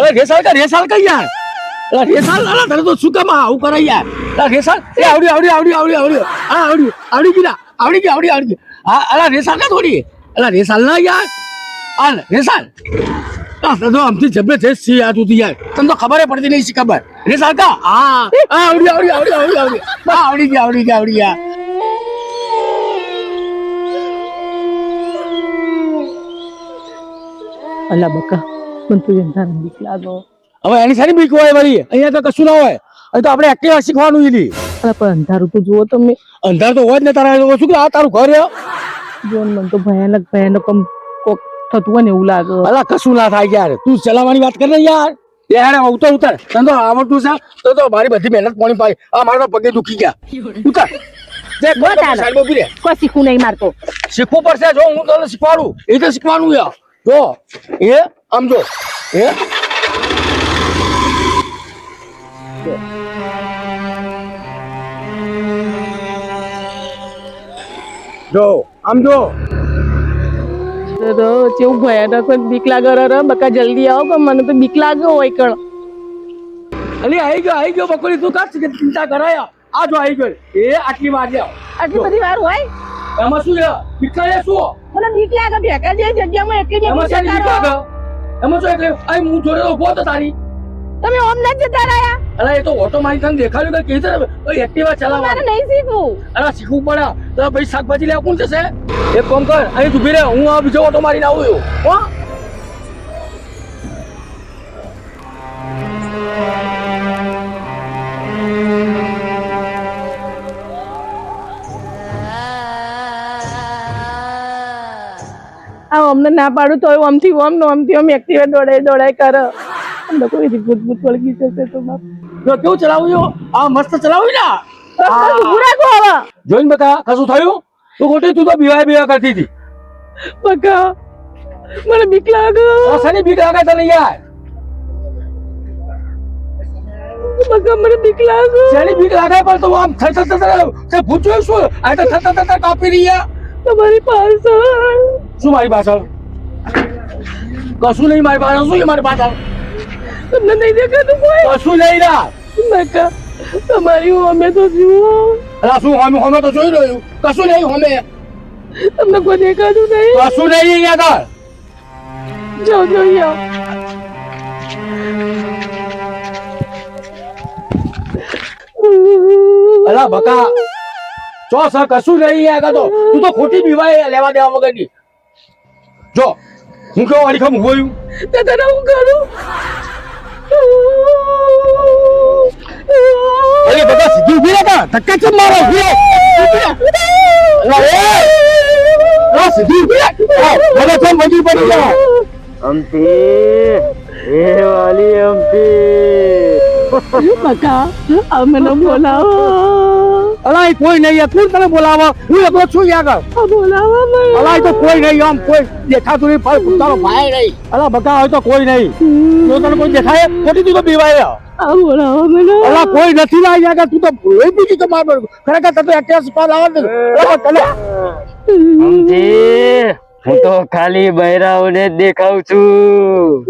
અરે રેસાલ કા યાર અરે રેસાલ અલા તને તો શું કામ આવું કરે યાર અરે રેસાલ એ આવડી હા અલા રેસાલ કા થોડી અલા રેસાલ ના યાર હાલ રેસાલ તો આમથી જબરજસ્ત છે યાર તું યાર તને તો ખબર પડતી નહીં ખબર રેસાલ કા હા આવડી ગયા અલા બકા મને તું અંધારા બીક લાગો હવે એની સારી બીક હોય વળી અહીંયા તો કશું ના હોય અહીં તો આપણે એક્ટિવા શીખવાનું ઈલી અલા પણ અંધારું તો જુઓ તમે અંધાર તો હોય જ ને તારા શું આ તારું ઘર હે જો મને તો ભયાનક આમ કોક થતું હોય ને એવું લાગે અલા કશું ના થાય યાર તું ચલાવવાની વાત કર ને યાર યાર ઉતર તને તો આવડતું છે તો મારી બધી મહેનત પોણી પાડી આ મારા તો પગે દુખી ગયા ઉતર કોઈ શીખવું નહીં મારતો શીખવું પડશે જો હું તને શીખવાડું એ તો શીખવાનું યાર જો એ આમ જો એ જો આમ જો કેવું ભયાનક બીક લાગે રે બકા જલ્દી આવો પણ મને તો બીક લાગે હોય કણ અલી આવી ગયો બકોરી તું કાચ ચિંતા કરાયા આ જો આવી ગયો એ આટલી વાર આટલી બધી વાર હોય એમાં શું છે બીક લાગે શું મને બીક લાગે ભેકા જે જગ્યામાં એકલી એમાં શું બીક લાગે એમાં શું એટલે આ હું જોડે ઉભો તો તારી તમે ઓમ ના જતા રહ્યા અલા એ તો ઓટો મારી તને દેખાડ્યું કે કેવી રીતે એક્ટિવા ચલાવવા મારે નહીં શીખવું અલા શીખવું પડે તો ભાઈ શાકભાજી લેવા કોણ જશે એક કામ કર અહીં ઊભી રહે હું આ બીજો ઓટો મારીને આવું હો અમને ના પાડું તો આમથી આમ એક્ટિવા દોડાય કરે અમને કોઈ ભૂત વળગી જશે તો બાપ જો કેવું ચલાવું છો આ મસ્ત ચલાવું ને રાખો હવે જોઈને બતા કશું થયું તું ખોટી તું તો બીવા કરતી હતી બકા મને બીક લાગે શેની બીક લાગે તને યાર બકા મને બીક લાગે શેની બીક લાગે પણ તું આમ થતા ભૂત જોયું શું આ તો થતા કાપી રહ્યા તમારી પાછળ શું મારી પાછળ કશું નહીં મારી પાછળ શું મારી પાછળ તમને નહીં દેખાતું કોઈ કશું નહીં ના બકા તમારી અમે તો જુઓ અલા શું હમે તો જોઈ રહ્યું કશું નહીં હમે તમને કોઈ દેખાતું નહીં કશું નહીં અહીંયા જાઓ જાઓ અલા બકા જો સર કશું નહીં આગળ તો તું તો ખોટી બીવાય લેવા દેવા વગરની જો હું કેવો અડીખમ હોયું તો તને હું કરું અરે બકા સીધી ઉભી રહે ધક્કા ચમ મારો ઉભી રહે સીધી ઉભી રહે મને તો મજૂર પડી ગયા અમથી એ વાલી અમથી બકા અમને બોલાવો અલા કોઈ નહીં તું તને બોલાવો હું એકલો છું આગળ બોલાવો અલા તો કોઈ નહીં આમ કોઈ દેખાતું નહીં ફળ તારો ભાઈ નહીં અલા બકા હોય તો કોઈ નહીં જો તને કોઈ દેખાય ખોટી તું તો બીવાય બોલાવો મને અલા કોઈ નથી લાવી આગળ તું તો ભૂલી બીજી તો માર ખરેખર તને એક્ટિવા શીખવા લાવવા દે તને અમથી હું તો ખાલી બૈરાઓને જ દેખાઉં છું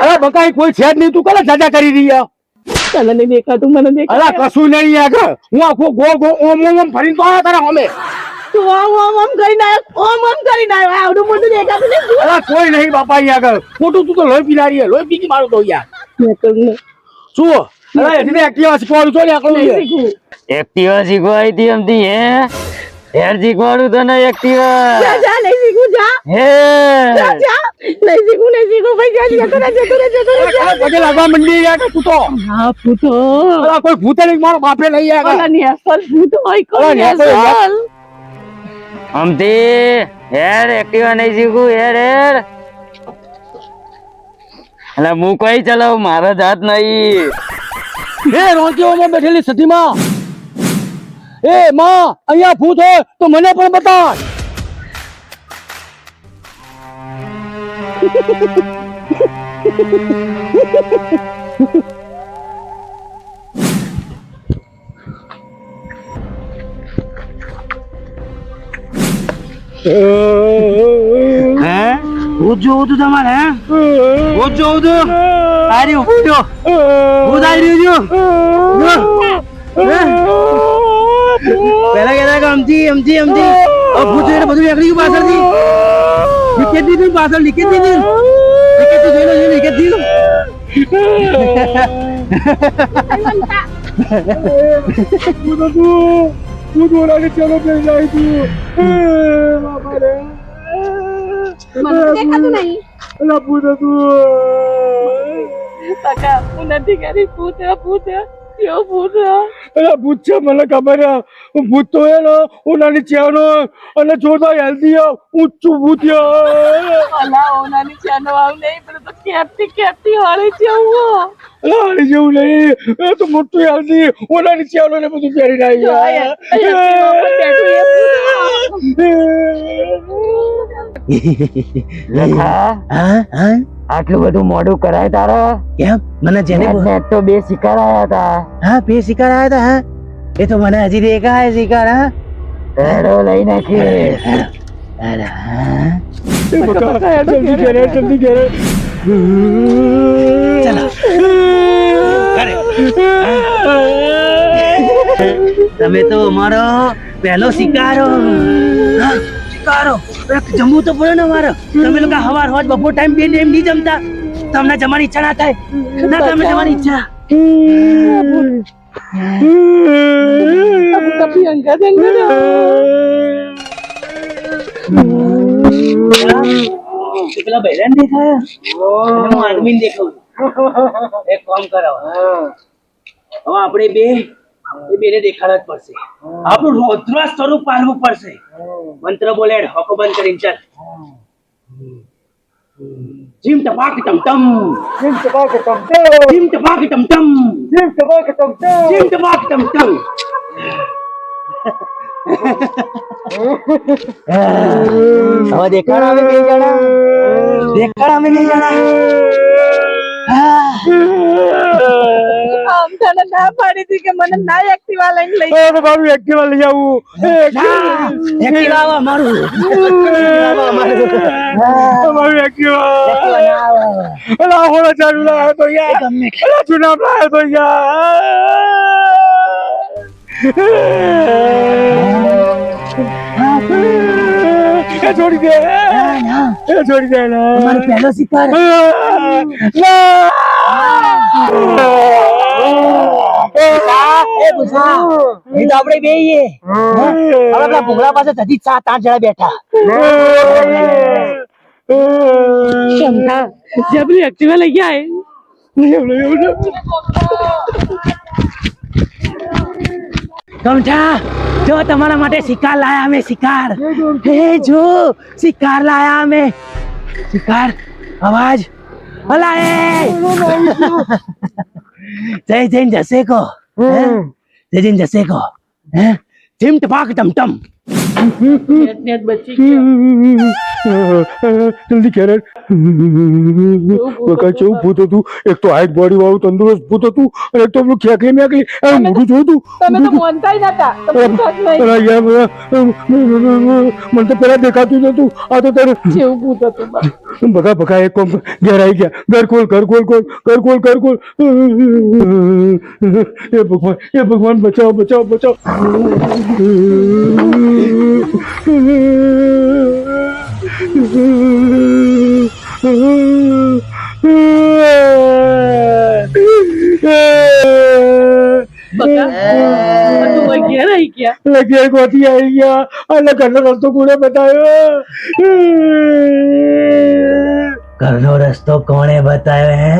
અરે બકા કોઈ છે જ નહીં તું કોને જાજા કરી રહ્યા તને નહીં દેખાતું મને દેખાય અલા કશું નહીં આગળ હું આખો ગોળ ઓમ ફરીને તો આવ્યા તારા અમે તું ઓમ કરીને આવ્યો આવડું મોટું દેખાતું નહીં અલા કોઈ નહીં બાપા આગળ ખોટું તું તો લોહી પીનારી લોહી પીકી મારું તો યાર શું અલા એટલે એક્ટિવા શીખવાનું છો ને આકલું એક્ટિવા શીખવાઈ હતી અમથી હેર શીખવાડું તને એક્ટિવા જા નહીં શીખું જા હે નહીં શીખું ભાઈ જતો રે પગે લાગવા મંડી યાર તું તો હા ભૂતો અલા કોઈ ભૂતે નહીં મારો બાપે નહીં આગળ ઓલા ની અસલ ભૂત હોય કોણ અલા, અસલ અમથી હેર એક્ટિવા નહીં શીખું હેર એટલે હું કઈ ચલાવું મારા જાત નહીં હે રોંચીઓમાં બેઠેલી સતીમાં એ માં અહીંયા ભૂત હોય તો મને પણ બતા ભૂત જોવું તું તમારે હે ભૂત જોવું તું આરી ઉઠ્યો ભૂત આવી રહ્યું પેલા કહેતા કે અમથી અમથી અમથી ભૂત જોઈને બધું નીકળી ગયું પાછળથી લીકેજ દીધું પાછળ લીકેજ દીધું લીકેજ તો જોઈ લો લીકેજ દીધું ભૂત બોલાવી ચાલો પેલી જાય તું બાપા રે મને દેખાતું નહીં અલા ભૂત હતું કાકા હું નથી કરી ભૂત કેવો ભૂત અલા ભૂત છે મને ખબર છે ભૂત તો એ ઓનાની ચેનો અને જોતા હેલ્ધી ઊંચું ભૂત અલા ઓનાની ચાનો આવ નહીં પણ તો કેપટી હારી જેવું હારી જેવું નહીં એ તો મોટું હેલ્ધી ઓનાની ચેનો ને બધું પહેરી આટલું બધું મોડું કરાય તારા કેમ મને જેને તો બે શિકાર આયા હતા હા બે શિકાર આવ્યા હતા હા એ તો મને હજી દેખાય શિકાર હા હેડો લઈ નાખીએ અરે હા જલ્દી કરે તમે તો અમારો પહેલો શિકારો શિકારો જમવું તો પડે ને અમારે તમે લોકો હવાર હોજ બપોર ટાઈમ બે ટાઈમ નહીં જમતા તમને જમવાની ઈચ્છા ના થાય ના તમે જમવાની ઈચ્છા પેલા બૈરાન દેખાય હું આદમી દેખાવું એક કામ કરાવો હવે આપણે બે બેને દેખાડવા જ પડશે આપણું રૌદ્ર સ્વરૂપ પાડવું પડશે મંત્ર બોલે હોકો બંધ કરીને ચાલ જીમ ટપાક ટમટમ જીમ ટપાક ટમટમ જીમ ટપાક ટમટમ જીમ ટપાક ટમટમ જીમ ટપાક ટમટમ હવે દેખાડ આવે બે જણા દેખાડ આવે બે જણા આમ તને ના પાડી હતી કે મને ના એક્ટિવા લઈને લઈ મારું એક્ટિવા લઈ આવું એક્ટિવા મારું અમારું એક્ટિવા અલા હોળો ચાલુ લાવ્યો તો યાર અલા ચુનાવ લાવ્યો તો યાર છોડી દે છોડી દે અમારો પહેલો શિકાર આપણે બે ભૂંગળા પાસે હજી 7-8 જણા બેઠા ક્ષમતા જબરી એક્ટિવા લઈ આય કમઠા જો તમારા માટે શિકાર લાયા અમે શિકાર હે જો શિકાર લાયા અમે શિકાર અવાજ અલા એ જઈને જશે કો જઈને જશે કો હે જીમ ટપાક ટમટમ જલ્દી કેરેટ બકા કેવું ભૂત હતું એક તો હાઈટ બોડી વાળું તંદુરસ્ત ભૂત હતું અને એક તો પેલું ખેકલી મેકલી મોઢું જોયું તમે તો મોનતાય નતા મને તો પેલા દેખાતું નતું આ તો તારે જેવું ભૂત હતું બકા એક કોમ ઘેર આવી ગયા ઘર ખોલ એ ભગવાન બચાવો ઘરનો રસ્તો કોણે બતાવ્યો હે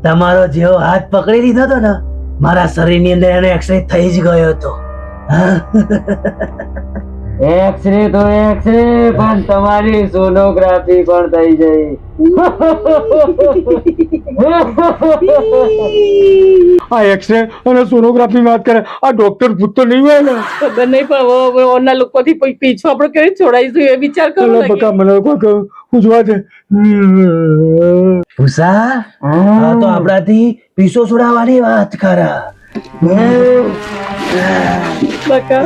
તમારો જેવો હાથ પકડી લીધો હતો ને મારા શરીરની અંદર એનો એક્સરે થઈ જ ગયો હતો એક્સરે તો એક્સરે પણ તમારી સોનોગ્રાફી પણ થઈ જાય આ એક્સરે અને સોનોગ્રાફી વાત કરે આ ડોક્ટર ભૂત તો નહીં હોય ને ખબર નહીં પણ ઓના લોકોથી પીછો આપણે કેવી છોડાઈશું એ વિચાર કરો બકા મને કોઈક પૂછવા છે ભૂસા આ તો આપણાથી પીછો છોડાવવાની વાત કરા બકા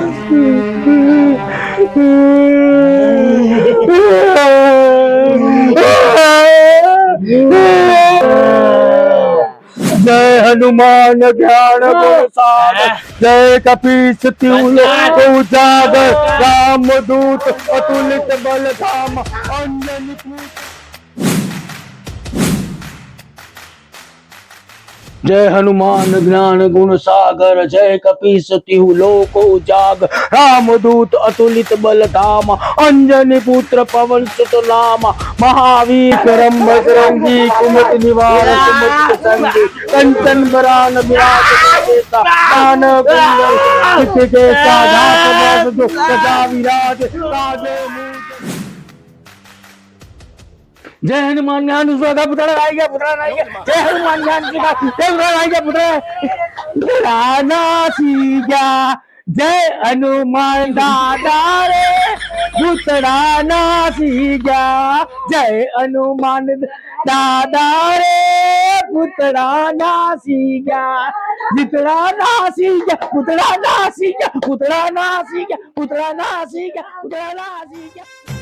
हनुमान ज्ञान गुण सागर जय कपीस तिहु लोक उजागर राम दूत अतुलित बल धाम अंजनी पुत्र जय हनुमान ज्ञान गुण सागर जय कपीस तिहु लोक उजागर रामदूत अतुलित बल धाम अंजनी पुत्र पवन सुत नाम महावीर परम बजरंगी कुमति निवार सुमति संगी कंचन बरान विराज देता कान कुंडल चित के साधात बस जो सदा विराज काजे मूज जय हनुमान ज्ञान उसका पुत्र आ गया जय हनुमान ज्ञान की बात जय पुत्र आ गया पुत्र राना सी गया जय हनुमान दादा रे पुत्राना सी गया जय हनुमान दादा रे पुत्राना सी गया पुत्राना सी गया पुत्राना सी गया पुत्राना सी गया पुत्राना सी गया पुत्राना सी गया